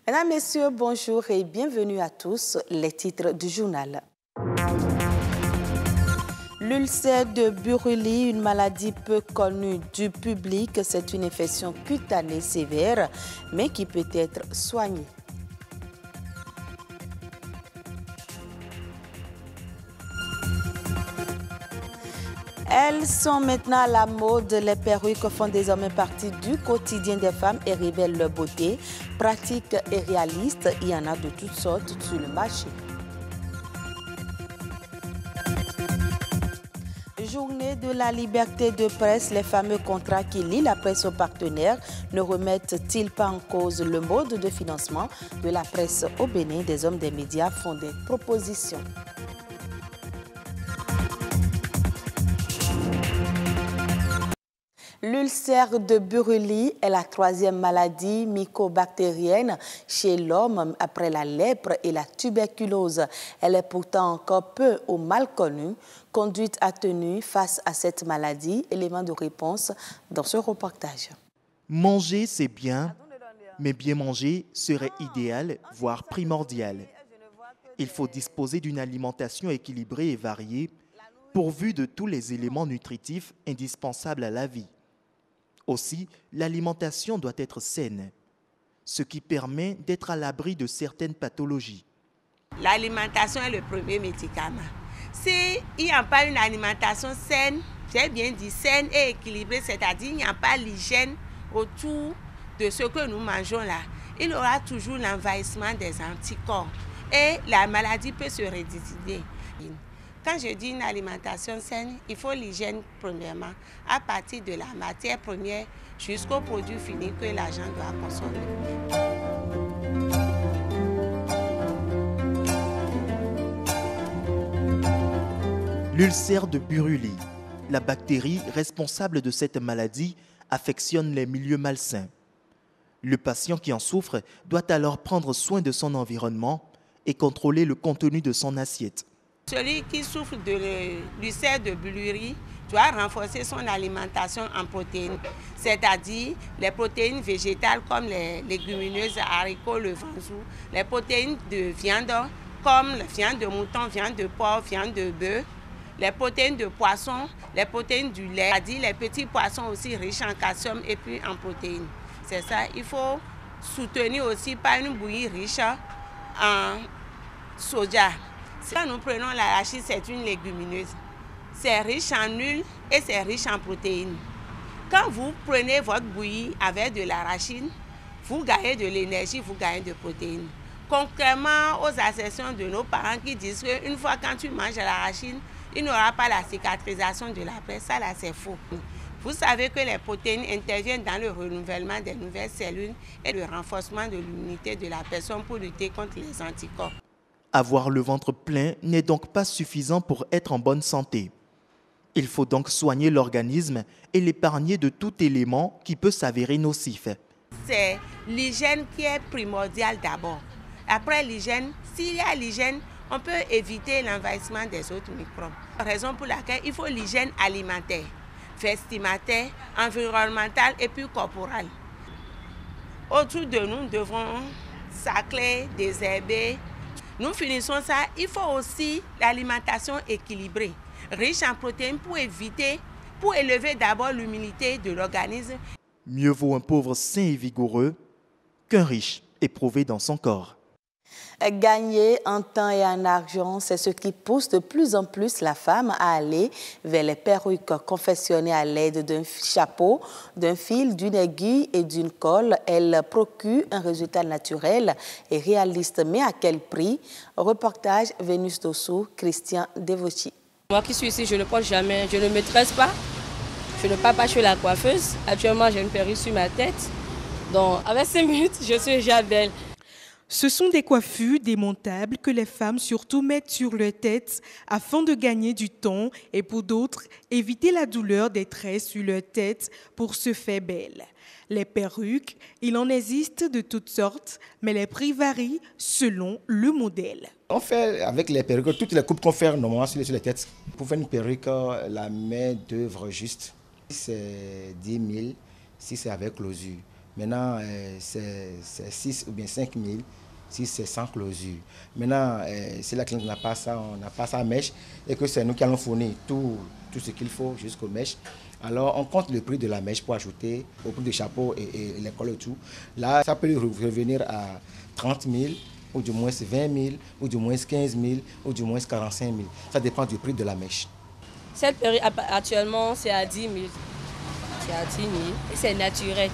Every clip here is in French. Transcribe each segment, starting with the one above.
Mesdames, Messieurs, bonjour et bienvenue à tous. Les titres du journal. L'ulcère de Buruli, une maladie peu connue du public, c'est une infection cutanée sévère, mais qui peut être soignée. Elles sont maintenant à la mode. Les perruques font désormais partie du quotidien des femmes et révèlent leur beauté. Pratique et réaliste, il y en a de toutes sortes sur le marché. Journée de la liberté de presse, les fameux contrats qui lient la presse aux partenaires ne remettent-ils pas en cause le mode de financement de la presse au Bénin? Des hommes des médias font des propositions. L'ulcère de Buruli est la troisième maladie mycobactérienne chez l'homme après la lèpre et la tuberculose. Elle est pourtant encore peu ou mal connue. Conduite atténue face à cette maladie, élément de réponse dans ce reportage. Manger, c'est bien, mais bien manger serait idéal, voire primordial. Il faut disposer d'une alimentation équilibrée et variée, pourvue de tous les éléments nutritifs indispensables à la vie. Aussi, l'alimentation doit être saine, ce qui permet d'être à l'abri de certaines pathologies. L'alimentation est le premier médicament. S'il n'y a pas une alimentation saine, j'ai bien dit saine et équilibrée, c'est-à-dire qu'il n'y a pas l'hygiène autour de ce que nous mangeons là, il y aura toujours l'envahissement des anticorps et la maladie peut se rédiviser. Quand je dis une alimentation saine, il faut l'hygiène premièrement, à partir de la matière première jusqu'au produit fini que l'agent doit consommer. L'ulcère de Buruli, la bactérie responsable de cette maladie, affectionne les milieux malsains. Le patient qui en souffre doit alors prendre soin de son environnement et contrôler le contenu de son assiette. Celui qui souffre de l'ulcère de Buruli doit renforcer son alimentation en protéines, c'est-à-dire les protéines végétales comme les légumineuses, haricots, le vanzou, les protéines de viande comme la viande de mouton, viande de porc, viande de bœuf, les protéines de poisson, les protéines du lait, c'est-à-dire les petits poissons aussi riches en calcium et puis en protéines. C'est ça, il faut soutenir aussi par une bouillie riche en soja. Quand nous prenons l'arachide, c'est une légumineuse. C'est riche en huile et c'est riche en protéines. Quand vous prenez votre bouillie avec de l'arachide, vous gagnez de l'énergie, vous gagnez de protéines. Contrairement aux assertions de nos parents qui disent qu'une fois quand tu manges l'arachide, il n'y aura pas la cicatrisation de la plaie. Ça là, c'est faux. Vous savez que les protéines interviennent dans le renouvellement des nouvelles cellules et le renforcement de l'immunité de la personne pour lutter contre les anticorps. Avoir le ventre plein n'est donc pas suffisant pour être en bonne santé. Il faut donc soigner l'organisme et l'épargner de tout élément qui peut s'avérer nocif. C'est l'hygiène qui est primordiale d'abord. Après l'hygiène, s'il y a l'hygiène, on peut éviter l'envahissement des autres microbes. Raison pour laquelle il faut l'hygiène alimentaire, vestimentaire, environnementale et puis corporelle. Autour de nous, nous devons sacler, désherber. Nous finissons ça, il faut aussi l'alimentation équilibrée, riche en protéines pour élever d'abord l'immunité de l'organisme. Mieux vaut un pauvre sain et vigoureux qu'un riche éprouvé dans son corps. Gagner en temps et en argent, c'est ce qui pousse de plus en plus la femme à aller vers les perruques confectionnées à l'aide d'un chapeau, d'un fil, d'une aiguille et d'une colle. Elles procurent un résultat naturel et réaliste. Mais à quel prix? Reportage Vénus Dossou, Christian Devochi. Moi qui suis ici, je ne porte jamais, je ne me tresse pas. Je ne pars pas chez la coiffeuse. Actuellement, j'ai une perruque sur ma tête. Donc, avec 5 minutes, je suis déjà belle. Ce sont des coiffures démontables que les femmes surtout mettent sur leur tête afin de gagner du temps et pour d'autres, éviter la douleur des traits sur leur tête pour se faire belle. Les perruques, il en existe de toutes sortes, mais les prix varient selon le modèle. On fait avec les perruques, toutes les coupes qu'on fait normalement sur les têtes. Pour faire une perruque, la main d'œuvre juste, c'est 10 000 si c'est avec l'osure. Maintenant, c'est 6 ou bien 5 000 si c'est sans closure. Maintenant, si la cliente n'a pas ça, on n'a pas sa mèche et que c'est nous qui allons fournir tout ce qu'il faut jusqu'aux mèches, alors on compte le prix de la mèche pour ajouter au prix du chapeau et les cols et tout. Là, ça peut revenir à 30 000 ou du moins 20 000 ou du moins 15 000 ou du moins 45 000. Ça dépend du prix de la mèche. Cette perruque actuellement c'est à 10 000. C'est à 10 000 et c'est naturel.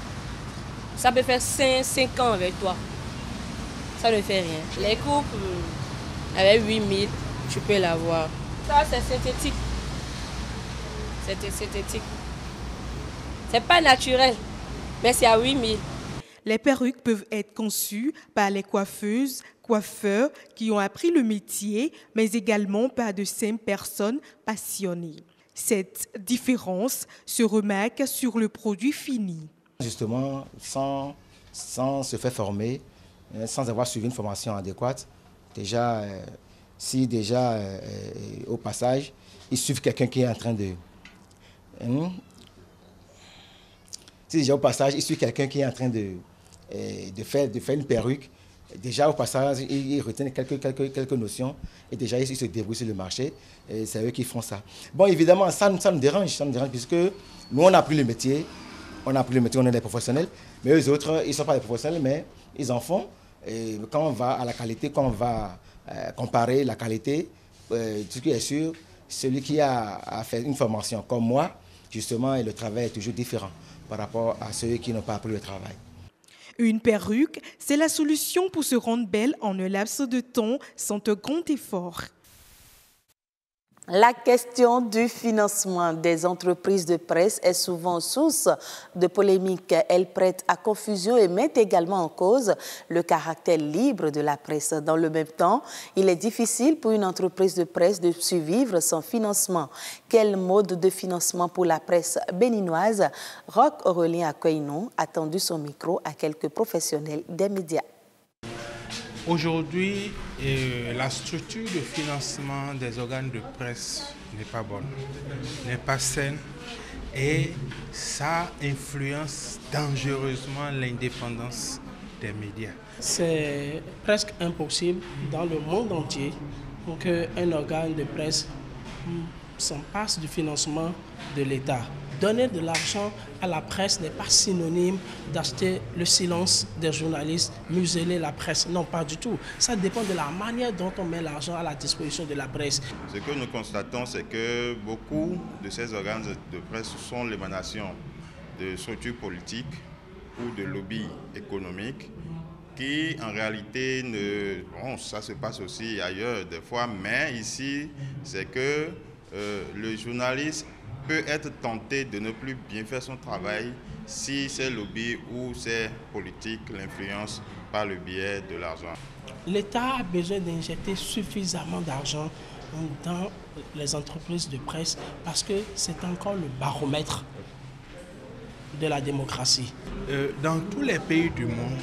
Ça peut faire 5 ans avec toi. Ça ne fait rien. Les coupes, avec 8 000, tu peux l'avoir. Ça, c'est synthétique. C'est synthétique. C'est pas naturel, mais c'est à 8 000. Les perruques peuvent être conçues par les coiffeuses, coiffeurs qui ont appris le métier, mais également par de simples personnes passionnées. Cette différence se remarque sur le produit fini. Justement, sans se faire former, sans avoir suivi une formation adéquate, si au passage, ils suivent quelqu'un qui est en train de... Si déjà au passage, ils suivent quelqu'un qui est en train de faire une perruque, déjà au passage, ils retiennent quelques notions et déjà ils se débrouillent sur le marché et c'est eux qui font ça. Bon, évidemment, ça nous dérange puisque nous, on a appris le métier, on est des professionnels, mais eux autres, ils ne sont pas des professionnels, mais ils en font. Et quand on va à la qualité, quand on va comparer la qualité, ce qui est sûr, celui qui a fait une formation comme moi, justement, et le travail est toujours différent par rapport à ceux qui n'ont pas appris le travail. Une perruque, c'est la solution pour se rendre belle en un laps de temps sans un grand effort. La question du financement des entreprises de presse est souvent source de polémiques. Elle prête à confusion et met également en cause le caractère libre de la presse. Dans le même temps, il est difficile pour une entreprise de presse de survivre sans financement. Quel mode de financement pour la presse béninoise? Roch Aurélien Akouinon a tendu son micro à quelques professionnels des médias. Aujourd'hui, la structure de financement des organes de presse n'est pas bonne, n'est pas saine et ça influence dangereusement l'indépendance des médias. C'est presque impossible dans le monde entier pour qu'un organe de presse s'en passe du financement de l'État. Donner de l'argent à la presse n'est pas synonyme d'acheter le silence des journalistes, museler la presse. Non, pas du tout. Ça dépend de la manière dont on met l'argent à la disposition de la presse. Ce que nous constatons, c'est que beaucoup de ces organes de presse sont l'émanation de structures politiques ou de lobbies économiques qui, en réalité, bon, ça se passe aussi ailleurs des fois, mais ici, c'est que le journaliste peut être tenté de ne plus bien faire son travail si ces lobbies ou ces politiques l'influencent par le biais de l'argent. L'État a besoin d'injecter suffisamment d'argent dans les entreprises de presse parce que c'est encore le baromètre de la démocratie. Dans tous les pays du monde,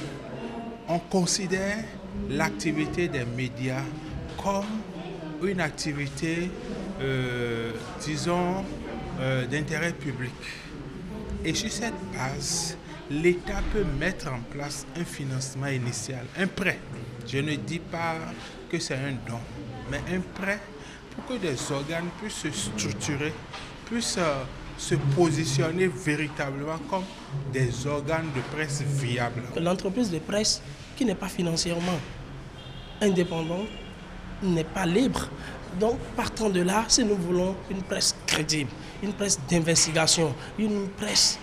on considère l'activité des médias comme une activité, disons, d'intérêt public. Et sur cette base, l'État peut mettre en place un financement initial, un prêt. Je ne dis pas que c'est un don, mais un prêt pour que des organes puissent se structurer, puissent se positionner véritablement comme des organes de presse viables. L'entreprise de presse qui n'est pas financièrement indépendante n'est pas libre. Donc, partant de là, si nous voulons une presse crédible, une presse d'investigation, une presse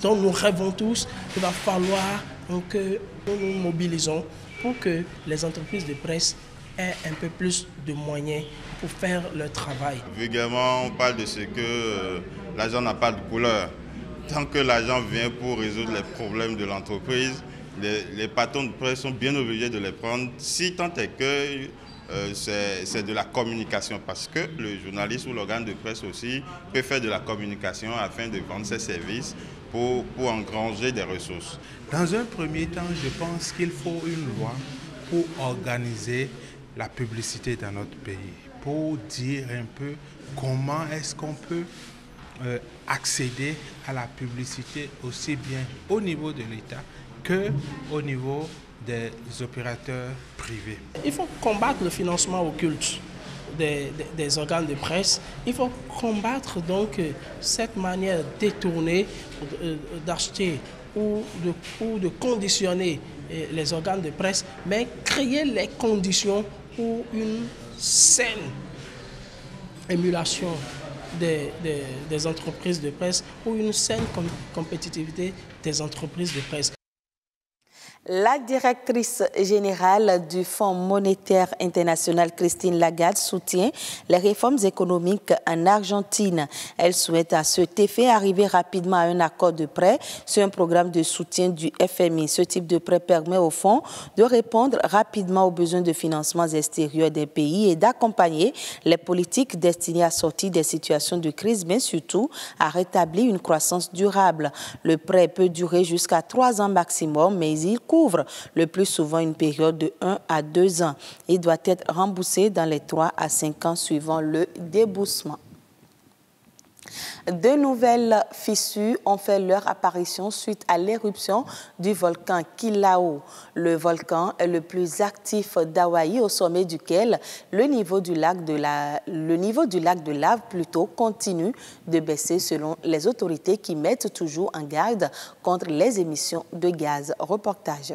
dont nous rêvons tous, il va falloir que nous nous mobilisons pour que les entreprises de presse aient un peu plus de moyens pour faire leur travail. Vulgairement, on parle de ce que l'argent n'a pas de couleur. Tant que l'argent vient pour résoudre les problèmes de l'entreprise, les patrons de presse sont bien obligés de les prendre, si tant est que c'est de la communication, parce que le journaliste ou l'organe de presse aussi peut faire de la communication afin de vendre ses services pour engranger des ressources. Dans un premier temps, je pense qu'il faut une loi pour organiser la publicité dans notre pays, pour dire un peu comment est-ce qu'on peut accéder à la publicité aussi bien au niveau de l'État qu'au niveau des opérateurs privés. Il faut combattre le financement occulte des organes de presse. Il faut combattre donc cette manière détournée d'acheter ou de conditionner les organes de presse, mais créer les conditions pour une saine émulation des entreprises de presse ou une saine compétitivité des entreprises de presse. La directrice générale du Fonds monétaire international, Christine Lagarde, soutient les réformes économiques en Argentine. Elle souhaite à cet effet arriver rapidement à un accord de prêt sur un programme de soutien du FMI. Ce type de prêt permet au fonds de répondre rapidement aux besoins de financements extérieurs des pays et d'accompagner les politiques destinées à sortir des situations de crise, mais surtout à rétablir une croissance durable. Le prêt peut durer jusqu'à 3 ans maximum, mais il couvre le plus souvent une période de 1 à 2 ans. Il doit être remboursé dans les 3 à 5 ans suivant le déboursement. De nouvelles fissures ont fait leur apparition suite à l'éruption du volcan Kilauea. Le volcan est le plus actif d'Hawaï, au sommet duquel le niveau du lac de lave continue de baisser selon les autorités qui mettent toujours en garde contre les émissions de gaz. Reportage.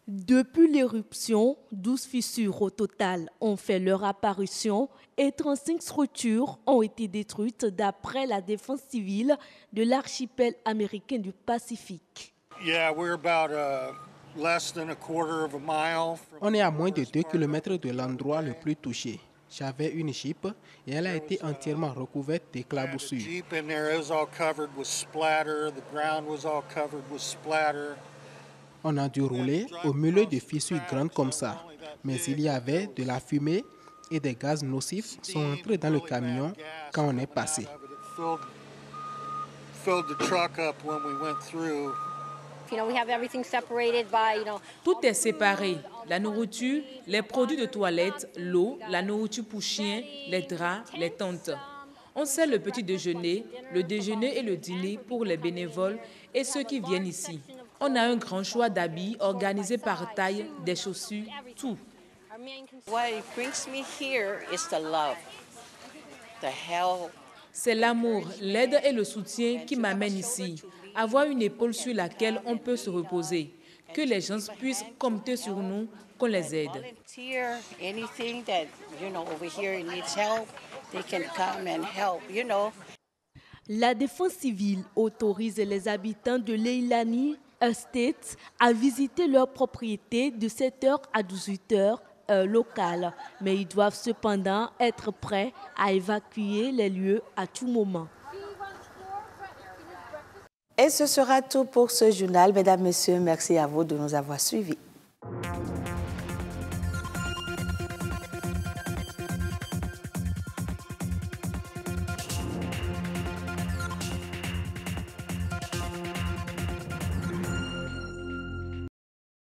Depuis l'éruption, 12 fissures au total ont fait leur apparition et 35 structures ont été détruites d'après la défense civile de l'archipel américain du Pacifique. On est à moins de 2 km de l'endroit le plus touché. J'avais une Jeep et elle a été entièrement recouverte d'éclaboussures. On a dû rouler au milieu de fissures grandes comme ça, mais il y avait de la fumée et des gaz nocifs sont entrés dans le camion quand on est passé. Tout est séparé. La nourriture, les produits de toilette, l'eau, la nourriture pour chiens, les draps, les tentes. On sert le petit déjeuner, le déjeuner et le dîner pour les bénévoles et ceux qui viennent ici. On a un grand choix d'habits organisés par taille, des chaussures, tout. C'est l'amour, l'aide et le soutien qui m'amènent ici. Avoir une épaule sur laquelle on peut se reposer. Que les gens puissent compter sur nous, qu'on les aide. La défense civile autorise les habitants de Leilani Estate à visiter leurs propriétés de 7h à 18h locales, mais ils doivent cependant être prêts à évacuer les lieux à tout moment. Et ce sera tout pour ce journal. Mesdames, Messieurs, merci à vous de nous avoir suivis.